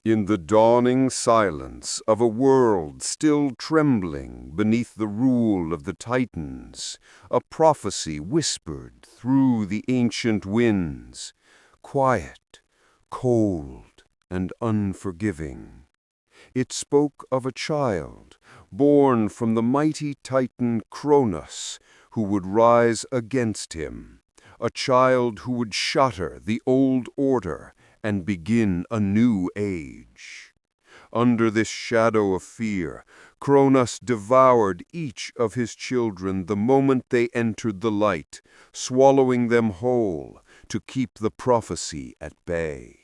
In the dawning silence of a world still trembling beneath the rule of the Titans, a prophecy whispered through the ancient winds, quiet, cold, and unforgiving. It spoke of a child, born from the mighty Titan Kronos, who would rise against him, a child who would shatter the old order and begin a new age. Under this shadow of fear, Kronos devoured each of his children the moment they entered the light, swallowing them whole to keep the prophecy at bay.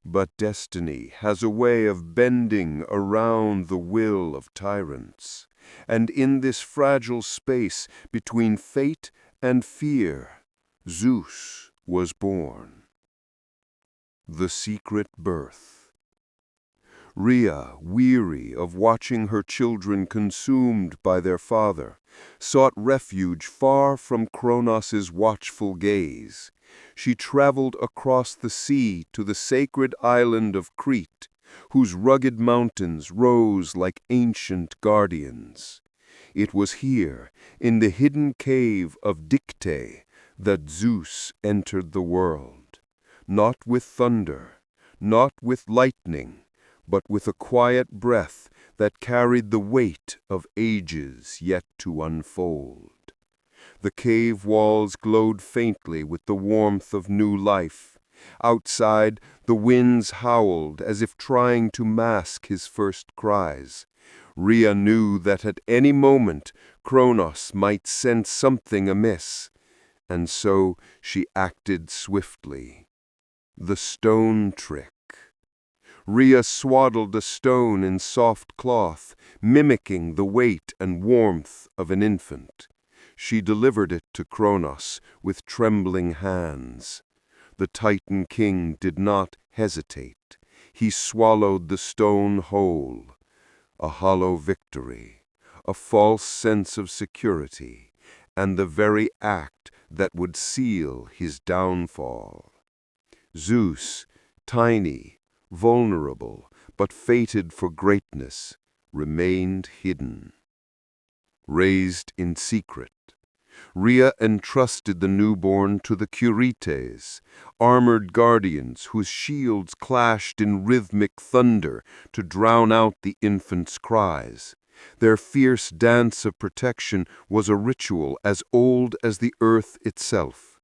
But destiny has a way of bending around the will of tyrants, and in this fragile space between fate and fear, Zeus was born. The secret birth. Rhea, weary of watching her children consumed by their father, sought refuge far from Kronos' watchful gaze. She traveled across the sea to the sacred island of Crete, whose rugged mountains rose like ancient guardians. It was here, in the hidden cave of Dicte, that Zeus entered the world. Not with thunder, not with lightning, but with a quiet breath that carried the weight of ages yet to unfold. The cave walls glowed faintly with the warmth of new life. Outside, the winds howled as if trying to mask his first cries. Rhea knew that at any moment Kronos might sense something amiss, and so she acted swiftly. The stone trick. Rhea swaddled a stone in soft cloth, mimicking the weight and warmth of an infant. She delivered it to Kronos with trembling hands. The Titan king did not hesitate. He swallowed the stone whole. A hollow victory, a false sense of security, and the very act that would seal his downfall. Zeus, tiny, vulnerable, but fated for greatness, remained hidden. Raised in secret, Rhea entrusted the newborn to the Curetes, armored guardians whose shields clashed in rhythmic thunder to drown out the infant's cries. Their fierce dance of protection was a ritual as old as the earth itself.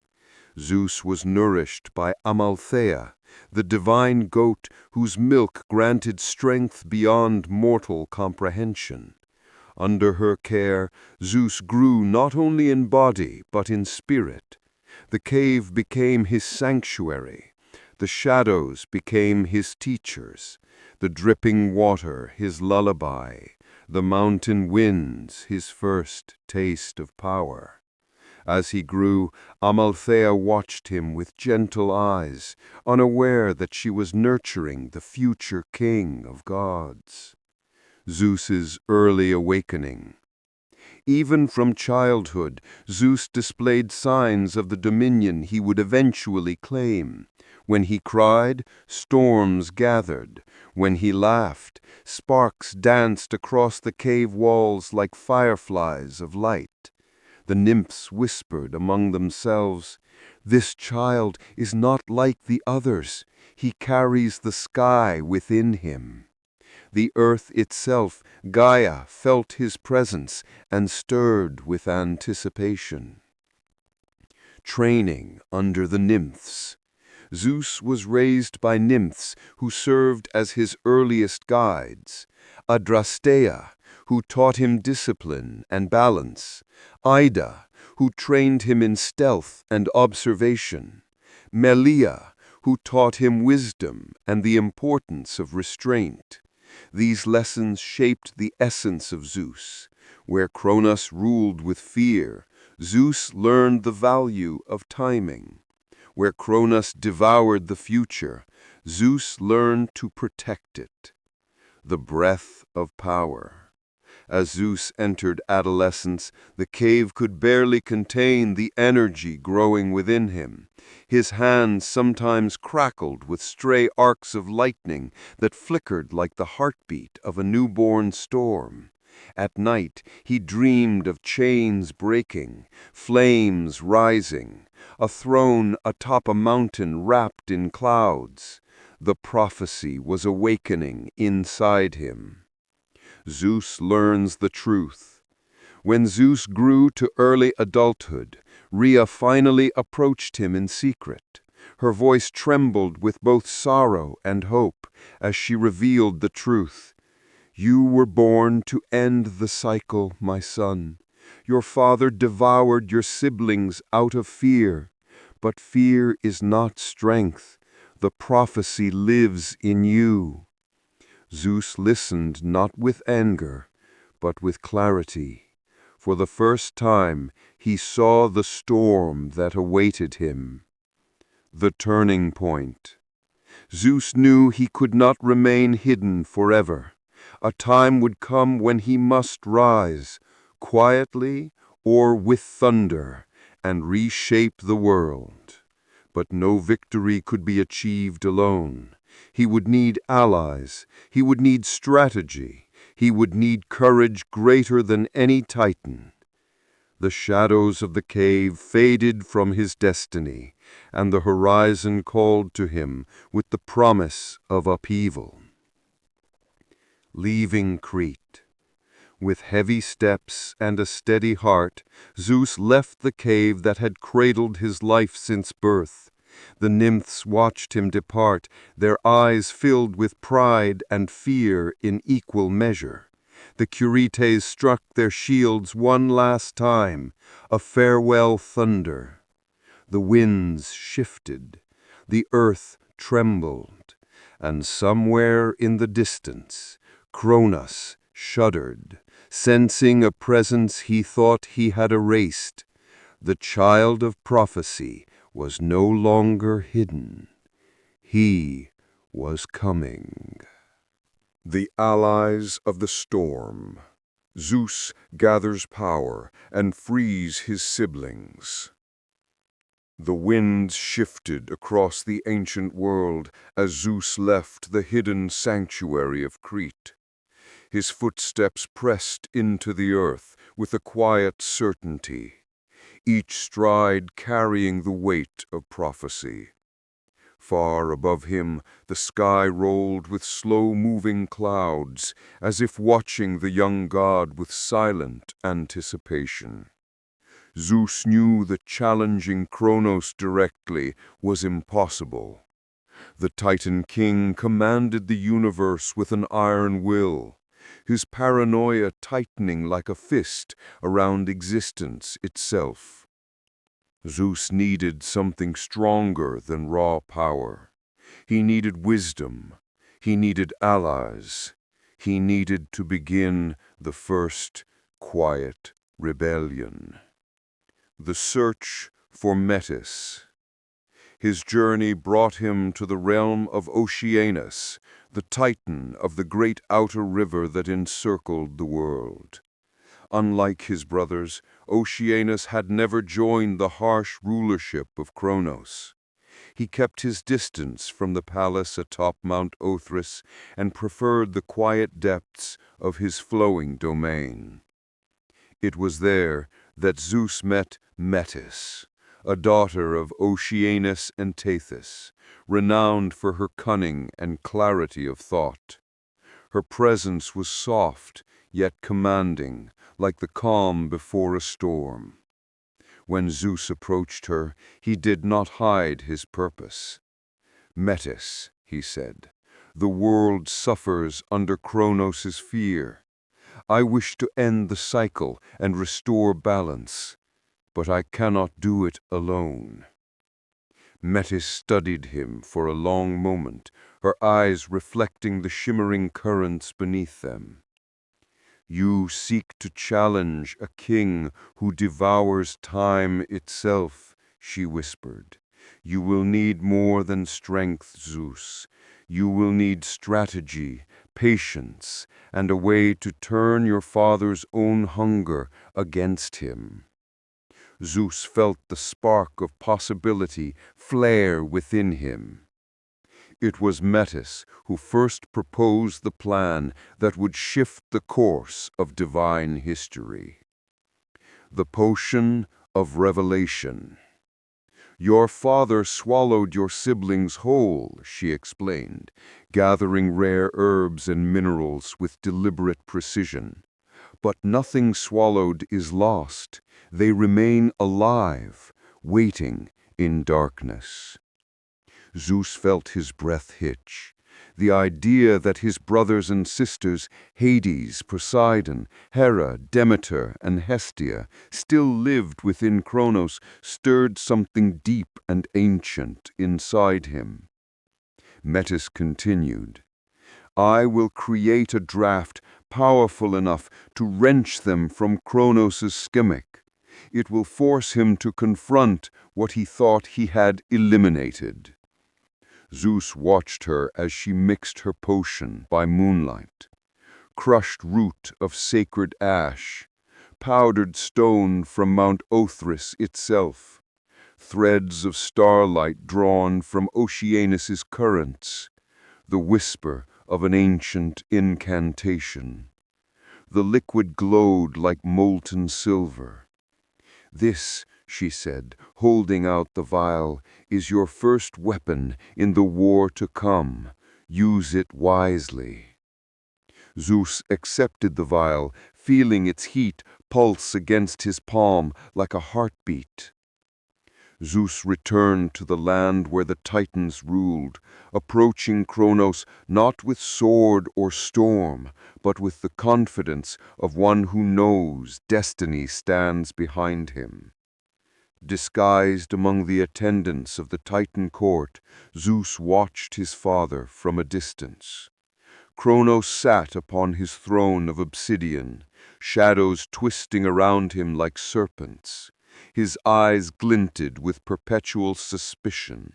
Zeus was nourished by Amalthea, the divine goat whose milk granted strength beyond mortal comprehension. Under her care, Zeus grew not only in body but in spirit. The cave became his sanctuary. The shadows became his teachers, the dripping water his lullaby, the mountain winds his first taste of power. As he grew, Amalthea watched him with gentle eyes, unaware that she was nurturing the future king of gods. Zeus's early awakening. Even from childhood, Zeus displayed signs of the dominion he would eventually claim. When he cried, storms gathered. When he laughed, sparks danced across the cave walls like fireflies of light. The nymphs whispered among themselves, "This child is not like the others. He carries the sky within him." The earth itself, Gaia, felt his presence and stirred with anticipation. Training under the nymphs. Zeus was raised by nymphs who served as his earliest guides. Adrasteia, who taught him discipline and balance. Ida, who trained him in stealth and observation. Melia, who taught him wisdom and the importance of restraint. These lessons shaped the essence of Zeus. Where Kronos ruled with fear, Zeus learned the value of timing. Where Kronos devoured the future, Zeus learned to protect it. The breath of power. As Zeus entered adolescence, the cave could barely contain the energy growing within him. His hands sometimes crackled with stray arcs of lightning that flickered like the heartbeat of a newborn storm. At night, he dreamed of chains breaking, flames rising, a throne atop a mountain wrapped in clouds. The prophecy was awakening inside him. Zeus learns the truth. When Zeus grew to early adulthood, Rhea finally approached him in secret. Her voice trembled with both sorrow and hope as she revealed the truth. "You were born to end the cycle, my son. Your father devoured your siblings out of fear. But fear is not strength. The prophecy lives in you." Zeus listened not with anger, but with clarity. For the first time, he saw the storm that awaited him. The turning point. Zeus knew he could not remain hidden forever. A time would come when he must rise, quietly or with thunder, and reshape the world. But no victory could be achieved alone. He would need allies. He would need strategy. He would need courage greater than any Titan. The shadows of the cave faded from his destiny, and the horizon called to him with the promise of upheaval. Leaving Crete. With heavy steps and a steady heart, Zeus left the cave that had cradled his life since birth. The nymphs watched him depart, their eyes filled with pride and fear in equal measure. The Curetes struck their shields one last time, a farewell thunder. The winds shifted, the earth trembled, and somewhere in the distance, Kronos shuddered, sensing a presence he thought he had erased. The child of prophecy was no longer hidden. He was coming. The allies of the storm. Zeus gathers power and frees his siblings. The winds shifted across the ancient world as Zeus left the hidden sanctuary of Crete. His footsteps pressed into the earth with a quiet certainty, each stride carrying the weight of prophecy. Far above him, the sky rolled with slow-moving clouds, as if watching the young god with silent anticipation. Zeus knew that challenging Kronos directly was impossible. The Titan king commanded the universe with an iron will, his paranoia tightening like a fist around existence itself. Zeus needed something stronger than raw power. He needed wisdom. He needed allies. He needed to begin the first quiet rebellion. The search for Metis. His journey brought him to the realm of Oceanus, the Titan of the great outer river that encircled the world. Unlike his brothers, Oceanus had never joined the harsh rulership of Kronos. He kept his distance from the palace atop Mount Othrys and preferred the quiet depths of his flowing domain. It was there that Zeus met Metis, a daughter of Oceanus and Tethys, renowned for her cunning and clarity of thought. Her presence was soft, yet commanding, like the calm before a storm. When Zeus approached her, he did not hide his purpose. "Metis," he said, "the world suffers under Kronos' fear. I wish to end the cycle and restore balance, but I cannot do it alone." Metis studied him for a long moment, her eyes reflecting the shimmering currents beneath them. "You seek to challenge a king who devours time itself," she whispered. "You will need more than strength, Zeus. You will need strategy, patience, and a way to turn your father's own hunger against him. Zeus felt the spark of possibility flare within him. It was Metis who first proposed the plan that would shift the course of divine history. The potion of revelation. "Your father swallowed your siblings whole," she explained, gathering rare herbs and minerals with deliberate precision. "But nothing swallowed is lost. They remain alive, waiting in darkness." Zeus felt his breath hitch. The idea that his brothers and sisters, Hades, Poseidon, Hera, Demeter, and Hestia, still lived within Kronos, stirred something deep and ancient inside him. Metis continued, "I will create a draft powerful enough to wrench them from Kronos' stomach. It will force him to confront what he thought he had eliminated." Zeus watched her as she mixed her potion by moonlight. Crushed root of sacred ash, powdered stone from Mount Othrys itself, threads of starlight drawn from Oceanus' currents, the whisper of an ancient incantation. The liquid glowed like molten silver. "This," she said, holding out the vial, "is your first weapon in the war to come. Use it wisely." Zeus accepted the vial, feeling its heat pulse against his palm like a heartbeat. Zeus returned to the land where the Titans ruled, approaching Kronos not with sword or storm, but with the confidence of one who knows destiny stands behind him. Disguised among the attendants of the Titan court, Zeus watched his father from a distance. Kronos sat upon his throne of obsidian, shadows twisting around him like serpents. His eyes glinted with perpetual suspicion.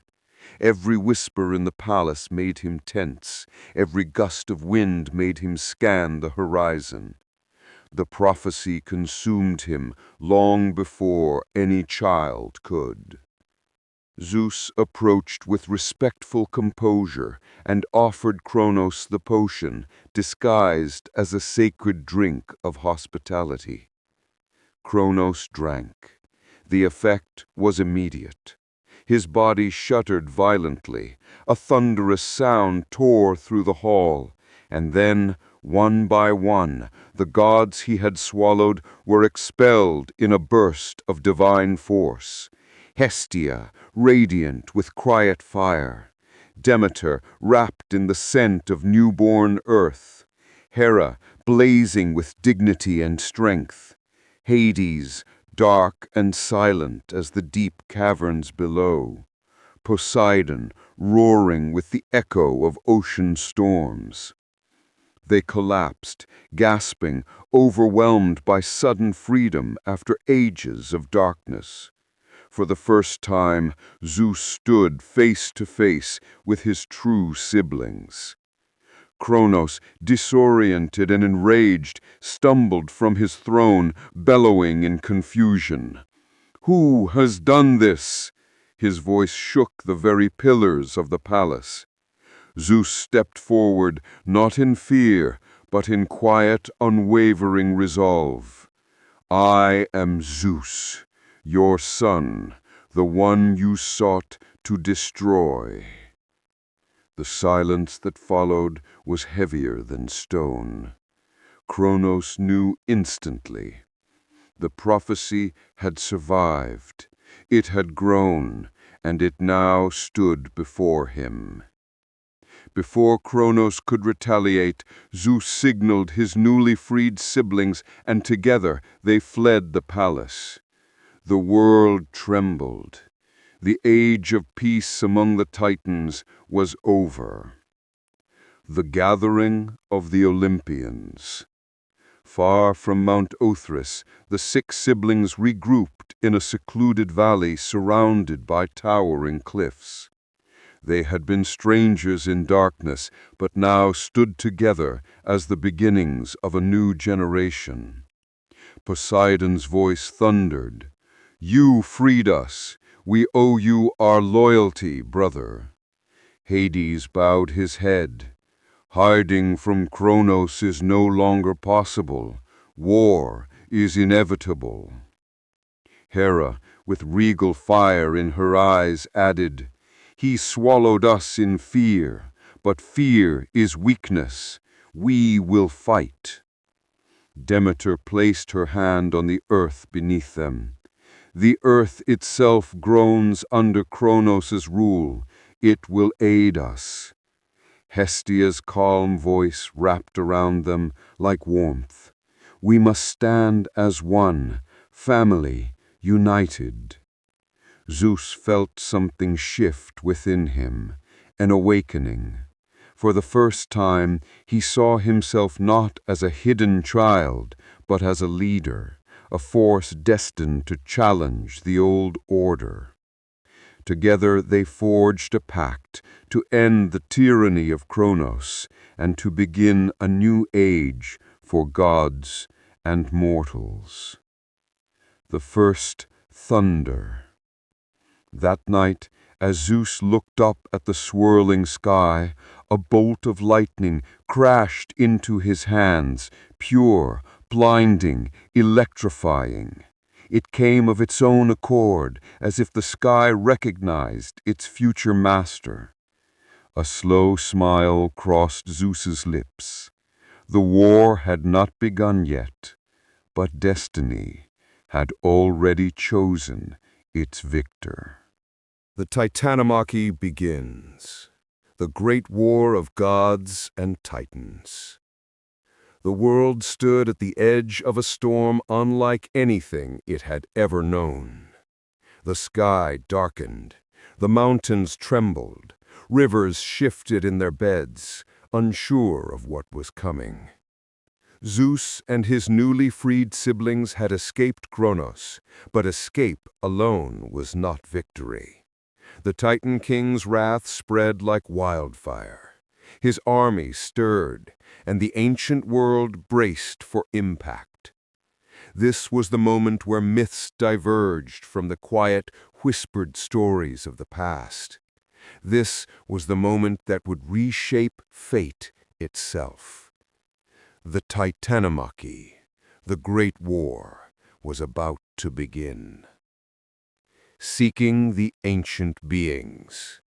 Every whisper in the palace made him tense. Every gust of wind made him scan the horizon. The prophecy consumed him long before any child could. Zeus approached with respectful composure and offered Kronos the potion, disguised as a sacred drink of hospitality. Kronos drank. The effect was immediate. His body shuddered violently. A thunderous sound tore through the hall, and then, one by one, the gods he had swallowed were expelled in a burst of divine force. Hestia, radiant with quiet fire. Demeter, wrapped in the scent of newborn earth. Hera, blazing with dignity and strength. Hades, dark and silent as the deep caverns below. Poseidon, roaring with the echo of ocean storms. They collapsed, gasping, overwhelmed by sudden freedom after ages of darkness. For the first time, Zeus stood face to face with his true siblings. Kronos, disoriented and enraged, stumbled from his throne, bellowing in confusion. "Who has done this?" His voice shook the very pillars of the palace. Zeus stepped forward, not in fear, but in quiet, unwavering resolve. "I am Zeus, your son, the one you sought to destroy." The silence that followed was heavier than stone. Kronos knew instantly. The prophecy had survived. It had grown, and it now stood before him. Before Kronos could retaliate, Zeus signaled his newly freed siblings, and together they fled the palace. The world trembled. The age of peace among the Titans was over. The gathering of the Olympians. Far from Mount Othrys, the 6 siblings regrouped in a secluded valley surrounded by towering cliffs. They had been strangers in darkness, but now stood together as the beginnings of a new generation. Poseidon's voice thundered, "You freed us. We owe you our loyalty, brother." Hades bowed his head. "Hiding from Kronos is no longer possible. War is inevitable." Hera, with regal fire in her eyes, added, "He swallowed us in fear, but fear is weakness. We will fight." Demeter placed her hand on the earth beneath them. "The earth itself groans under Kronos' rule. It will aid us." Hestia's calm voice wrapped around them like warmth. "We must stand as one, family, united." Zeus felt something shift within him, an awakening. For the first time, he saw himself not as a hidden child, but as a leader, a force destined to challenge the old order. Together they forged a pact to end the tyranny of Kronos and to begin a new age for gods and mortals. The first thunder. That night, as Zeus looked up at the swirling sky, a bolt of lightning crashed into his hands, pure, blinding, electrifying. It came of its own accord, as if the sky recognized its future master. A slow smile crossed Zeus's lips. The war had not begun yet, but destiny had already chosen its victor. The Titanomachy begins, the great war of gods and titans. The world stood at the edge of a storm unlike anything it had ever known. The sky darkened, the mountains trembled, rivers shifted in their beds, unsure of what was coming. Zeus and his newly freed siblings had escaped Kronos, but escape alone was not victory. The Titan King's wrath spread like wildfire. His army stirred, and the ancient world braced for impact. This was the moment where myths diverged from the quiet, whispered stories of the past. This was the moment that would reshape fate itself. The Titanomachy, the Great War, was about to begin. Seeking the ancient beings.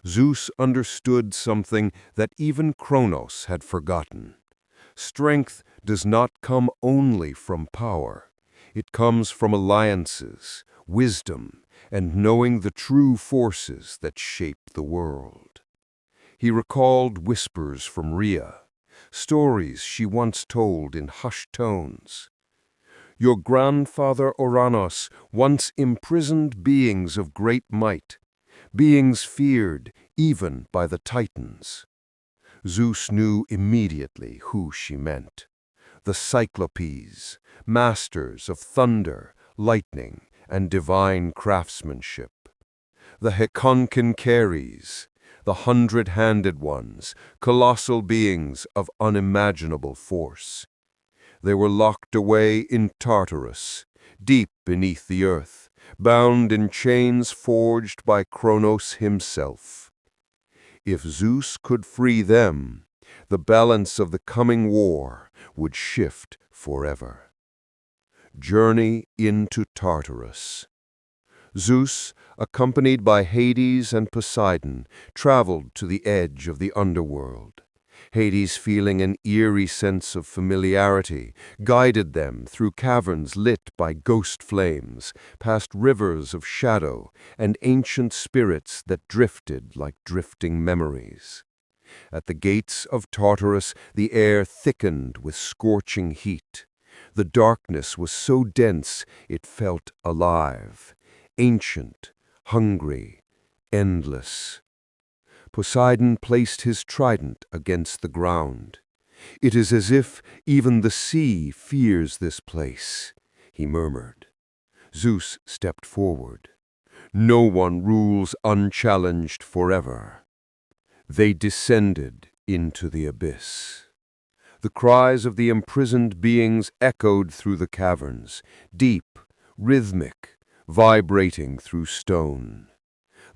Zeus understood something that even Kronos had forgotten. Strength does not come only from power. It comes from alliances, wisdom, and knowing the true forces that shape the world. He recalled whispers from Rhea, stories she once told in hushed tones. Your grandfather Uranos once imprisoned beings of great might, beings feared even by the Titans. Zeus knew immediately who she meant. The Cyclopes, masters of thunder, lightning, and divine craftsmanship. The Heconkincaries, the hundred-handed ones, colossal beings of unimaginable force. They were locked away in Tartarus, deep beneath the earth, bound in chains forged by Kronos himself. If Zeus could free them, the balance of the coming war would shift forever. Journey into Tartarus. Zeus, accompanied by Hades and Poseidon, traveled to the edge of the underworld. Hades, feeling an eerie sense of familiarity, guided them through caverns lit by ghost flames, past rivers of shadow and ancient spirits that drifted like drifting memories. At the gates of Tartarus, the air thickened with scorching heat. The darkness was so dense it felt alive, ancient, hungry, endless. Poseidon placed his trident against the ground. "It is as if even the sea fears this place," he murmured. Zeus stepped forward. No one rules unchallenged forever. They descended into the abyss. The cries of the imprisoned beings echoed through the caverns, deep, rhythmic, vibrating through stone.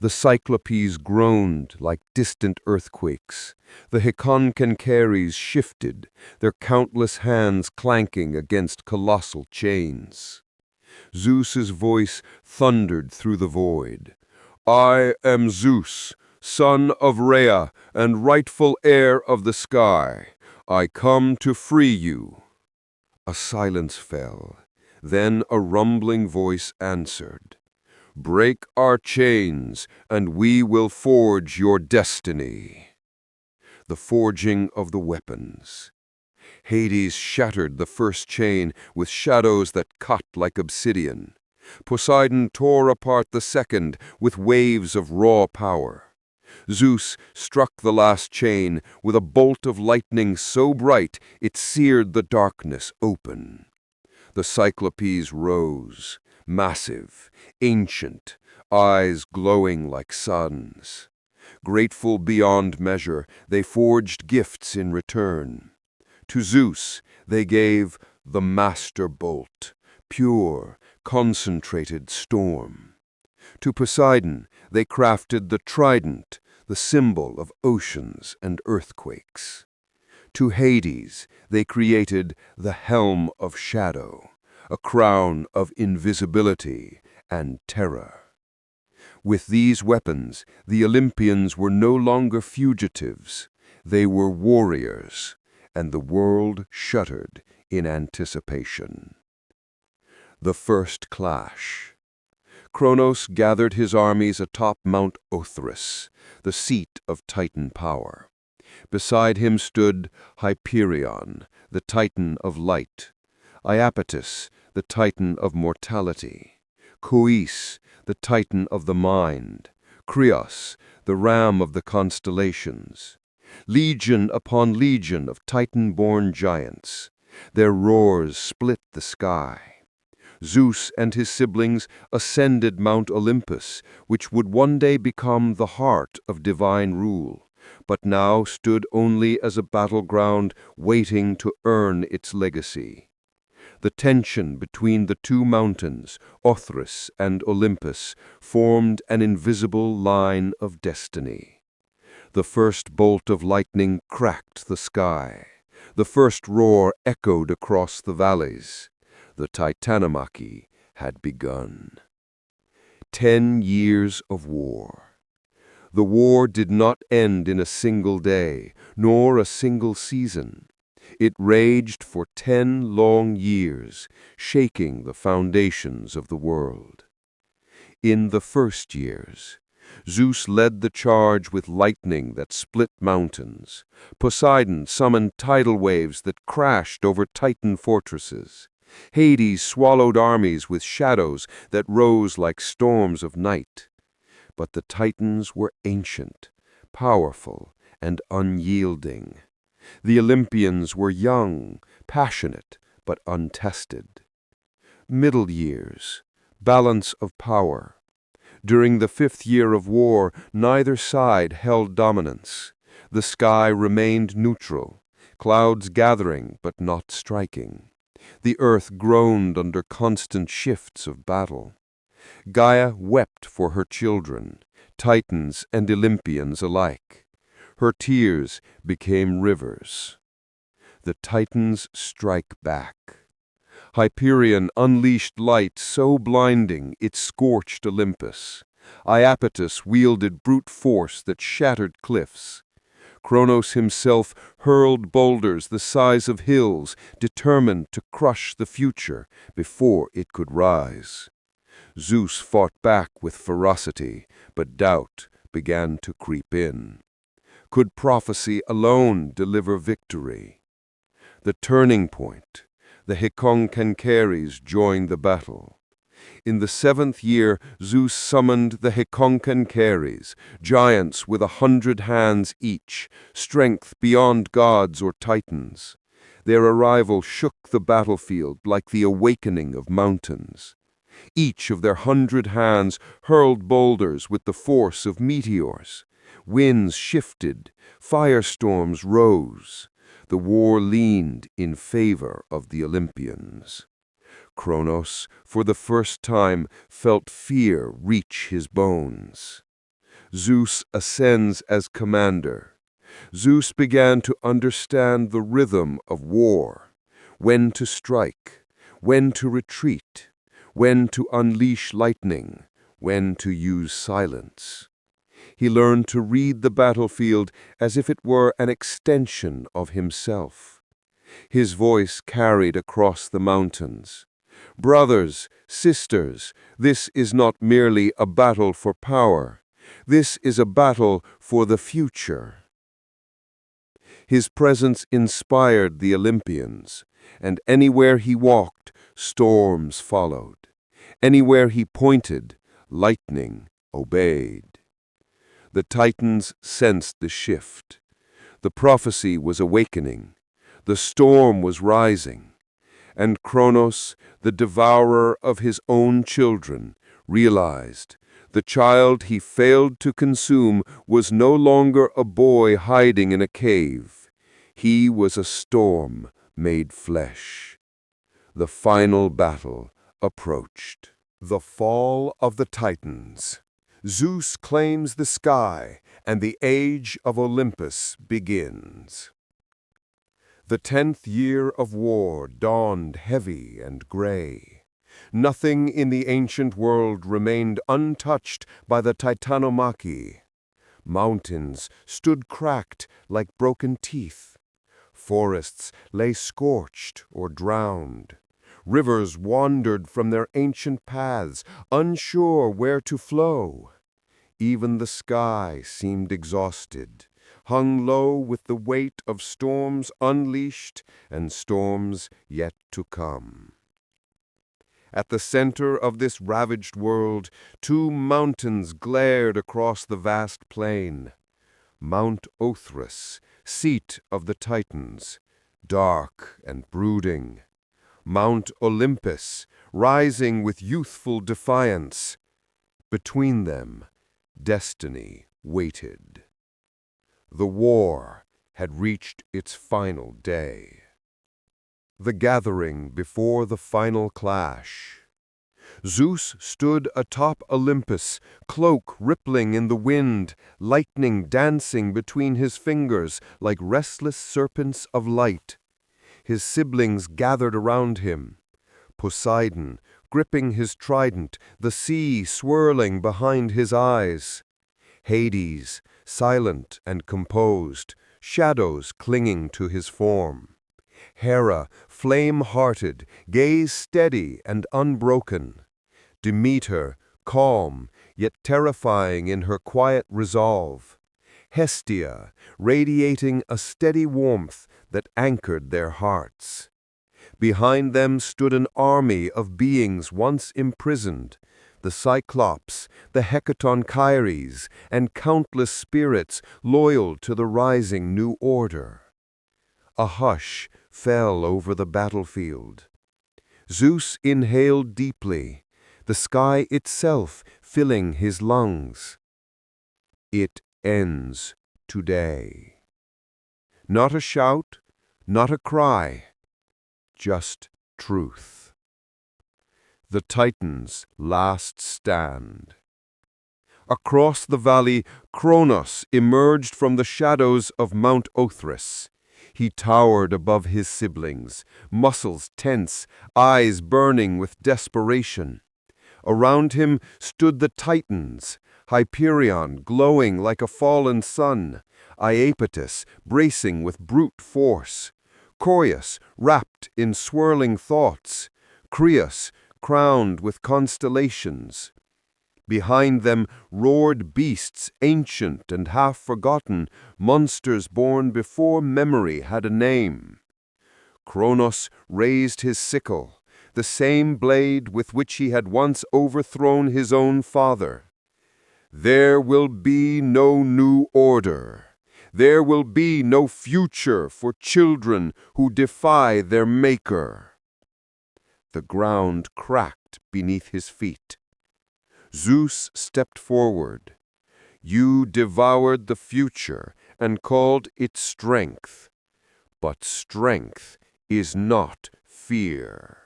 The Cyclopes groaned like distant earthquakes. The Heconcancaries shifted, their countless hands clanking against colossal chains. Zeus's voice thundered through the void. "I am Zeus, son of Rhea and rightful heir of the sky. I come to free you." A silence fell. Then a rumbling voice answered. "Break our chains, and we will forge your destiny." The forging of the weapons. Hades shattered the first chain with shadows that cut like obsidian. Poseidon tore apart the second with waves of raw power. Zeus struck the last chain with a bolt of lightning so bright it seared the darkness open. The Cyclopes rose, massive, ancient, eyes glowing like suns. Grateful beyond measure, they forged gifts in return. To Zeus they gave the master bolt, pure, concentrated storm. To Poseidon they crafted the trident, the symbol of oceans and earthquakes. To Hades they created the helm of shadow, a crown of invisibility and terror. With these weapons, the Olympians were no longer fugitives. They were warriors, and the world shuddered in anticipation. The first clash. Kronos gathered his armies atop Mount Othrys, the seat of Titan power. Beside him stood Hyperion, the Titan of light, Iapetus, the Titan of mortality, Coeus, the Titan of the mind, Krios, the ram of the constellations. Legion upon legion of Titan-born giants. Their roars split the sky. Zeus and his siblings ascended Mount Olympus, which would one day become the heart of divine rule, but now stood only as a battleground waiting to earn its legacy. The tension between the two mountains, Othrys and Olympus, formed an invisible line of destiny. The first bolt of lightning cracked the sky. The first roar echoed across the valleys. The Titanomachy had begun. 10 years of war. The war did not end in a single day, nor a single season. It raged for 10 long years, shaking the foundations of the world. In the first years, Zeus led the charge with lightning that split mountains. Poseidon summoned tidal waves that crashed over Titan fortresses. Hades swallowed armies with shadows that rose like storms of night. But the Titans were ancient, powerful, and unyielding. The Olympians were young, passionate, but untested. Middle years, balance of power. During the 5th year of war, neither side held dominance. The sky remained neutral, clouds gathering but not striking. The earth groaned under constant shifts of battle. Gaia wept for her children, Titans and Olympians alike. Her tears became rivers. The Titans strike back. Hyperion unleashed light so blinding it scorched Olympus. Iapetus wielded brute force that shattered cliffs. Kronos himself hurled boulders the size of hills, determined to crush the future before it could rise. Zeus fought back with ferocity, but doubt began to creep in. Could prophecy alone deliver victory? The turning point. The Heconcancaries joined the battle. In the 7th year, Zeus summoned the Heconcancaries, giants with 100 hands each, strength beyond gods or titans. Their arrival shook the battlefield like the awakening of mountains. Each of their 100 hands hurled boulders with the force of meteors. Winds shifted, firestorms rose. The war leaned in favor of the Olympians. Kronos, for the first time, felt fear reach his bones. Zeus ascends as commander. Zeus began to understand the rhythm of war, when to strike, when to retreat, when to unleash lightning, when to use silence. He learned to read the battlefield as if it were an extension of himself. His voice carried across the mountains. Brothers, sisters, this is not merely a battle for power. This is a battle for the future. His presence inspired the Olympians, and anywhere he walked, storms followed. Anywhere he pointed, lightning obeyed. The Titans sensed the shift. The prophecy was awakening. The storm was rising. And Kronos, the devourer of his own children, realized the child he failed to consume was no longer a boy hiding in a cave. He was a storm made flesh. The final battle approached. The fall of the Titans. Zeus claims the sky, and the age of Olympus begins. The 10th year of war dawned heavy and gray. Nothing in the ancient world remained untouched by the Titanomachy. Mountains stood cracked like broken teeth. Forests lay scorched or drowned. Rivers wandered from their ancient paths, unsure where to flow. Even the sky seemed exhausted, hung low with the weight of storms unleashed and storms yet to come. At the center of this ravaged world, two mountains glared across the vast plain. Mount Othrys, seat of the Titans, dark and brooding. Mount Olympus, rising with youthful defiance. Between them, destiny waited. The war had reached its final day. The gathering before the final clash. Zeus stood atop Olympus, cloak rippling in the wind, lightning dancing between his fingers like restless serpents of light. His siblings gathered around him. Poseidon, gripping his trident, the sea swirling behind his eyes. Hades, silent and composed, shadows clinging to his form. Hera, flame-hearted, gaze steady and unbroken. Demeter, calm, yet terrifying in her quiet resolve. Hestia, radiating a steady warmth that anchored their hearts. Behind them stood an army of beings once imprisoned, the Cyclops, the Hecatonchires, and countless spirits loyal to the rising new order. A hush fell over the battlefield. Zeus inhaled deeply, the sky itself filling his lungs. It ends today. Not a shout, not a cry, just truth. The Titans' last stand. Across the valley, Kronos emerged from the shadows of Mount Othrys. He towered above his siblings, muscles tense, eyes burning with desperation. Around him stood the Titans, Hyperion glowing like a fallen sun, Iapetus bracing with brute force, Coreus wrapped in swirling thoughts, Creus crowned with constellations. Behind them roared beasts ancient and half-forgotten, monsters born before memory had a name. Kronos raised his sickle, the same blade with which he had once overthrown his own father. There will be no new order. There will be no future for children who defy their maker. The ground cracked split beneath his feet. Zeus stepped forward. You devoured the future and called it strength. But strength is not fear.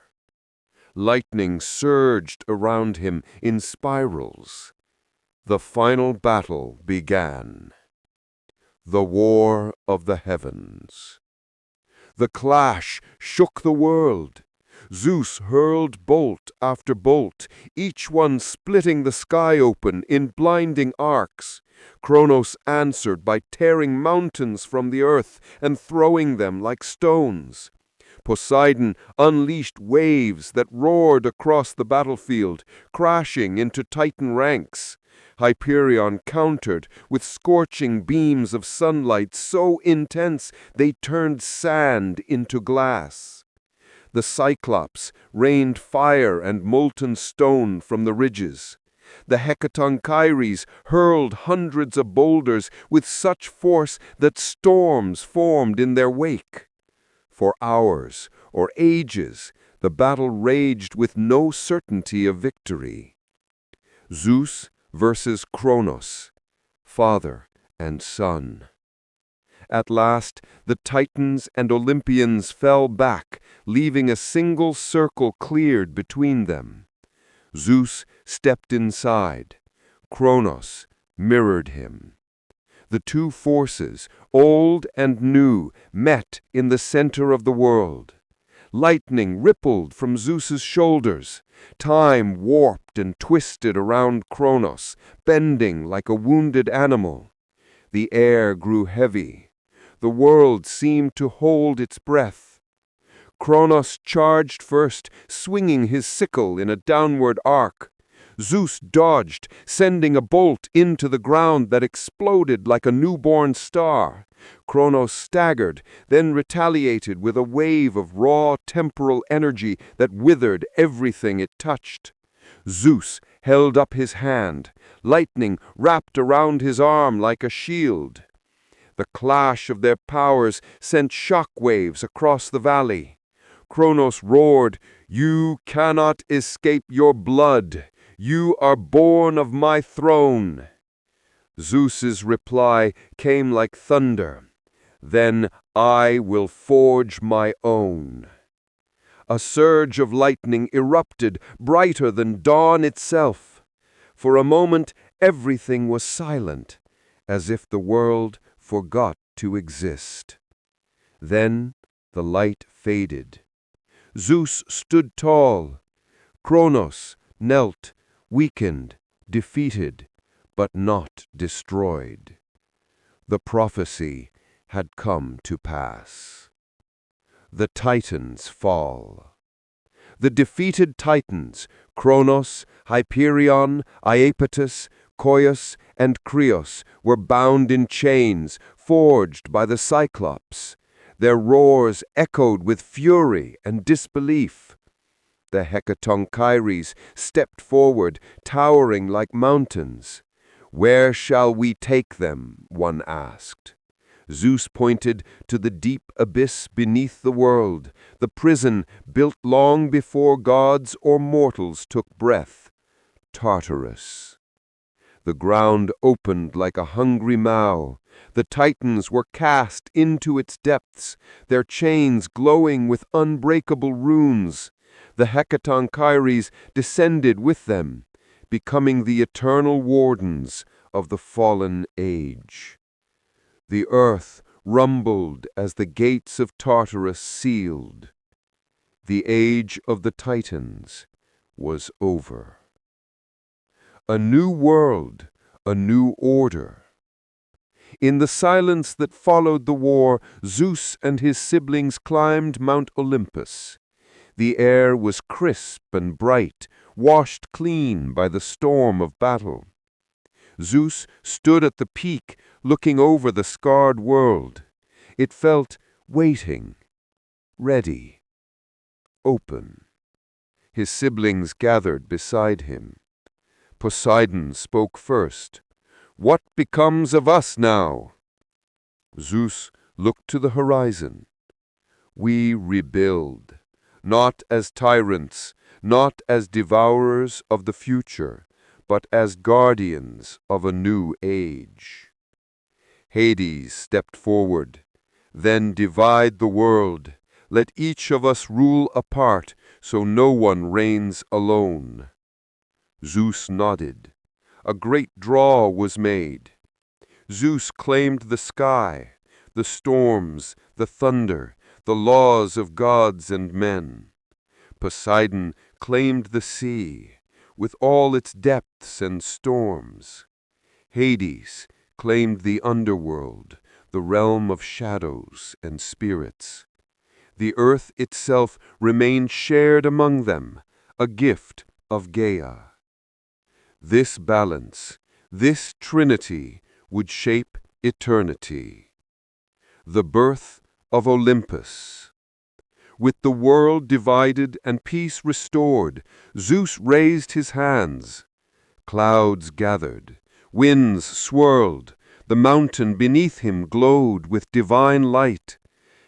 Lightning surged around him in spirals. The final battle began. The War of the Heavens. The clash shook the world. Zeus hurled bolt after bolt, each one splitting the sky open in blinding arcs. Kronos answered by tearing mountains from the earth and throwing them like stones. Poseidon unleashed waves that roared across the battlefield, crashing into Titan ranks. Hyperion countered with scorching beams of sunlight so intense they turned sand into glass. The Cyclops rained fire and molten stone from the ridges. The Titanomachy hurled hundreds of boulders with such force that storms formed in their wake. For hours or ages, the battle raged with no certainty of victory. Zeus versus Kronos, father and son. At last, the Titans and Olympians fell back, leaving a single circle cleared between them. Zeus stepped inside. Kronos mirrored him. The two forces, old and new, met in the center of the world. Lightning rippled from Zeus's shoulders. Time warped and twisted around Kronos, bending like a wounded animal. The air grew heavy. The world seemed to hold its breath. Kronos charged first, swinging his sickle in a downward arc. Zeus dodged, sending a bolt into the ground that exploded like a newborn star. Kronos staggered, then retaliated with a wave of raw temporal energy that withered everything it touched. Zeus held up his hand. Lightning wrapped around his arm like a shield. The clash of their powers sent shock waves across the valley. Kronos roared, "You cannot escape your blood. You are born of my throne." Zeus's reply came like thunder. "Then I will forge my own." A surge of lightning erupted, brighter than dawn itself. For a moment, everything was silent, as if the world forgot to exist. Then the light faded. Zeus stood tall. Kronos knelt, weakened, defeated, but not destroyed. The prophecy had come to pass. The Titans fall. The defeated Titans, Kronos, Hyperion, Iapetus, Koios, and Krios, were bound in chains, forged by the Cyclops. Their roars echoed with fury and disbelief. The Titanomachy stepped forward, towering like mountains. "Where shall we take them?" one asked. Zeus pointed to the deep abyss beneath the world, the prison built long before gods or mortals took breath. Tartarus. The ground opened like a hungry maw. The Titans were cast into its depths, their chains glowing with unbreakable runes. The Titanomachy descended with them, becoming the eternal wardens of the fallen age. The earth rumbled as the gates of Tartarus sealed. The age of the Titans was over. A new world, a new order. In the silence that followed the war, Zeus and his siblings climbed Mount Olympus. The air was crisp and bright, washed clean by the storm of battle. Zeus stood at the peak, looking over the scarred world. It felt waiting, ready, open. His siblings gathered beside him. Poseidon spoke first. "What becomes of us now?" Zeus looked to the horizon. "We rebuild. not as tyrants, not as devourers of the future, but as guardians of a new age. Hades stepped forward. Then divide the world. Let each of us rule apart, so no one reigns alone. Zeus nodded. A great draw was made. Zeus claimed the sky, the storms, the thunder, the laws of gods and men. Poseidon claimed the sea, with all its depths and storms. Hades claimed the underworld, the realm of shadows and spirits. The earth itself remained shared among them, a gift of Gaia. This balance, this trinity, would shape eternity. The birth of Olympus. With the world divided and peace restored, Zeus raised his hands. Clouds gathered, winds swirled, the mountain beneath him glowed with divine light,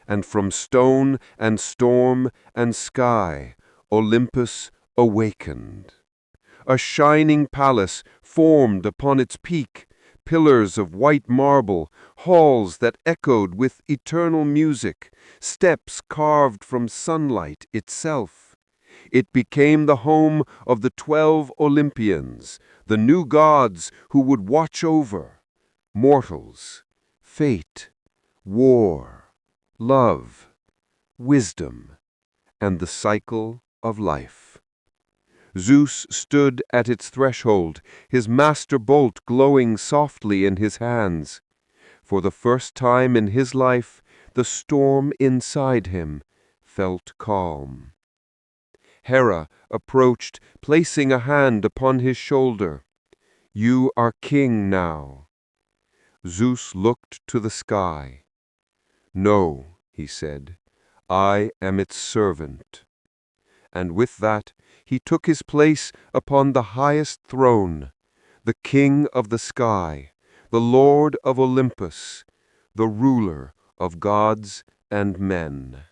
and from stone and storm and sky, Olympus awakened. A shining palace formed upon its peak, pillars of white marble, halls that echoed with eternal music, steps carved from sunlight itself. It became the home of the 12 Olympians, the new gods who would watch over mortals, fate, war, love, wisdom, and the cycle of life. Zeus stood at its threshold, his master bolt glowing softly in his hands. For the first time in his life, the storm inside him felt calm. Hera approached, placing a hand upon his shoulder. "You are king now." Zeus looked to the sky. "No," he said, "I am its servant." And with that, he took his place upon the highest throne, the king of the sky, the lord of Olympus, the ruler of gods and men.